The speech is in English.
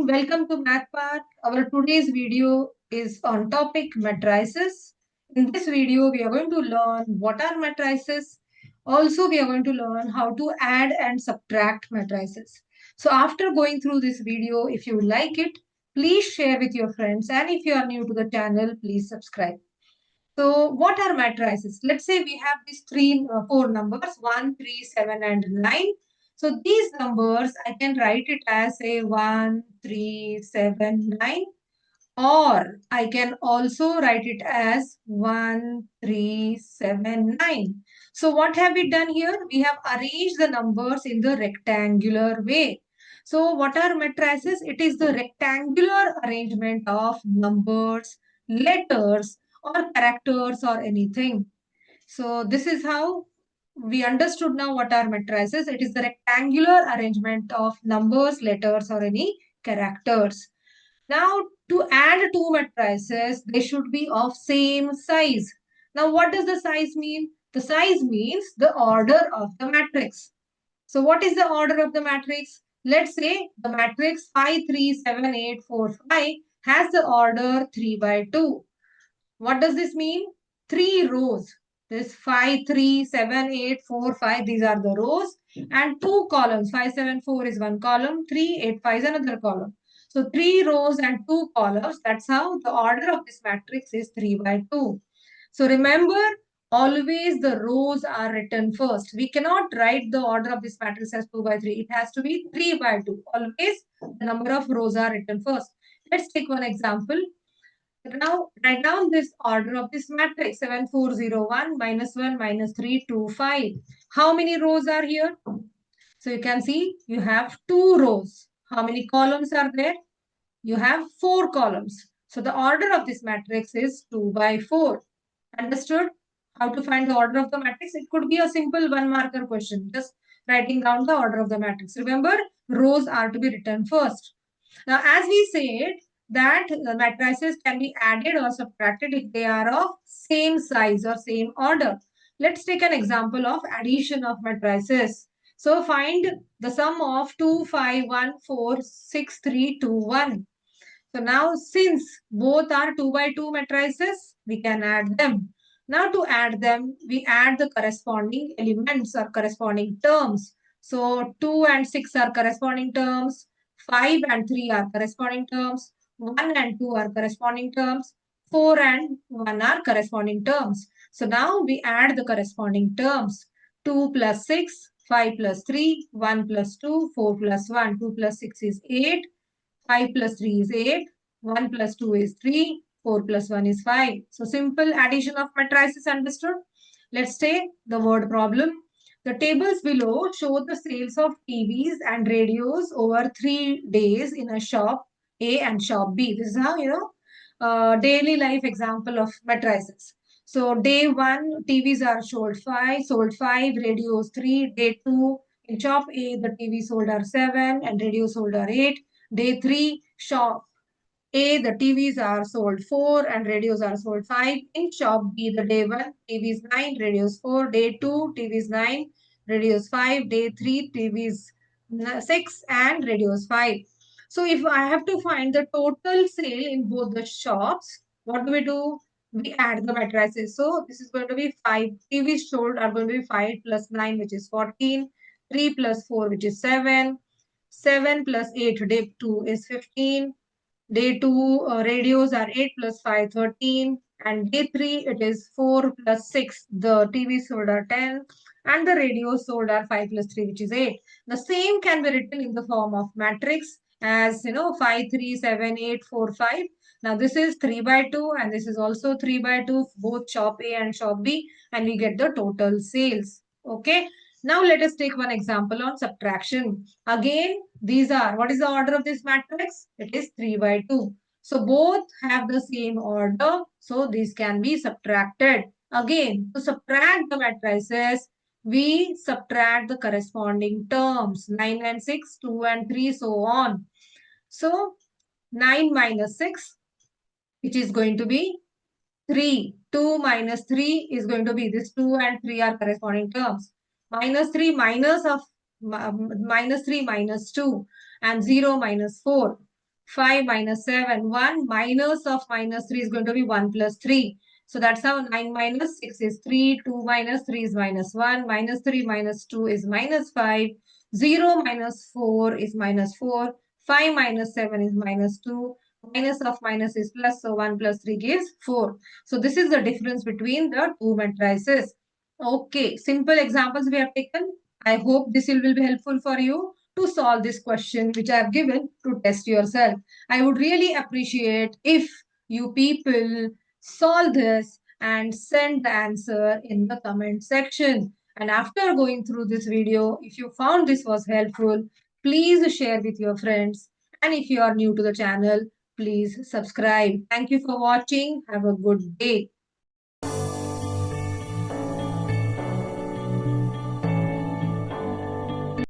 everyone, welcome to Math Part. Our today's video is on topic matrices. In this video, we are going to learn what are matrices. Also, we are going to learn how to add and subtract matrices. So after going through this video, if you like it, please share with your friends. And if you are new to the channel, please subscribe. So what are matrices? Let's say we have these four numbers, 1, 3, 7, and 9. So these numbers, I can write it as a 1, 3, 7, 9. Or I can also write it as 1, 3, 7, 9. So what have we done here? We have arranged the numbers in the rectangular way. So what are matrices? It is the rectangular arrangement of numbers, letters, or characters or anything. So this is how we understood now what are matrices. It is the rectangular arrangement of numbers, letters, or any characters. Now, to add two matrices, they should be of same size. Now, what does the size mean? The size means the order of the matrix. So, what is the order of the matrix? Let's say the matrix 5, 3, 7, 8, 4, 5 has the order 3 by 2. What does this mean? 3 rows. This 5, 3, 7, 8, 4, 5. These are the rows. And 2 columns. 5, 7, 4 is one column. 3, 8, 5 is another column. So 3 rows and 2 columns. That's how the order of this matrix is 3 by 2. So remember, always the rows are written first. We cannot write the order of this matrix as 2 by 3. It has to be 3 by 2. Always the number of rows are written first. Let's take one example. Now, write down this order of this matrix 7401 minus 1 minus 3 2 5. How many rows are here? So you can see you have 2 rows. How many columns are there? You have 4 columns. So the order of this matrix is 2 by 4. Understood? How to find the order of the matrix? It could be a simple one marker question. Just writing down the order of the matrix. Remember, rows are to be written first. Now, as we said, that the matrices can be added or subtracted if they are of same size or same order. Let's take an example of addition of matrices. So, find the sum of 2, 5, 1, 4, 6, 3, 2, 1. So, now since both are 2 by 2 matrices, we can add them. Now, to add them, we add the corresponding elements or corresponding terms. So, 2 and 6 are corresponding terms. 5 and 3 are corresponding terms. 1 and 2 are corresponding terms. 4 and 1 are corresponding terms. So now we add the corresponding terms. 2 plus 6, 5 plus 3, 1 plus 2, 4 plus 1, 2 plus 6 is 8, 5 plus 3 is 8, 1 plus 2 is 3, 4 plus 1 is 5. So simple addition of matrices understood. Let's take the word problem. The tables below show the sales of TVs and radios over 3 days in a shop A and shop B. This is how, daily life example of matrices. So day 1, TVs are sold 5, radios 3. Day 2, in shop A, the TV sold are 7 and radios sold are 8. Day 3, shop A, the TVs are sold 4 and radios are sold 5. In shop B, the day 1, TVs 9, radios 4. Day 2, TVs 9, radios 5. Day 3, TVs 6 and radios 5. So if I have to find the total sale in both the shops, what do? We add the matrices. So this is going to be 5. TVs sold are going to be 5 plus 9, which is 14. 3 plus 4, which is 7. 7 plus 8, day 2 is 15. Day 2 radios are 8 plus 5, 13. And day 3, it is 4 plus 6. The TV sold are 10. And the radios sold are 5 plus 3, which is 8. The same can be written in the form of matrix as, 5, 3, 7, 8, 4, 5. Now, this is 3 by 2 and this is also 3 by 2, both shop A and shop B. And we get the total sales. Okay. Now, let us take one example on subtraction. Again, what is the order of this matrix? It is 3 by 2. So, both have the same order. So, these can be subtracted. Again, to subtract the matrices, we subtract the corresponding terms. 9 and 6, 2 and 3, so on. So, 9 minus 6, which is going to be 3. 2 minus 3 is going to be this 2 and 3 are corresponding terms. Minus 3 minus 3 minus 2 and 0 minus 4. 5 minus 7. 1 minus of minus 3 is going to be 1 plus 3. So that's how 9 minus 6 is 3. 2 minus 3 is minus 1. Minus 3 minus 2 is minus 5. 0 minus 4 is minus 4. 5 minus 7 is minus 2. Minus of minus is plus. So 1 plus 3 gives 4. So this is the difference between the two matrices. Okay, simple examples we have taken. I hope this will be helpful for you to solve this question which I have given to test yourself. I would really appreciate if you people solve this and send the answer in the comment section. And after going through this video, if you found this was helpful, please share with your friends. And if you are new to the channel, please subscribe. Thank you for watching. Have a good day.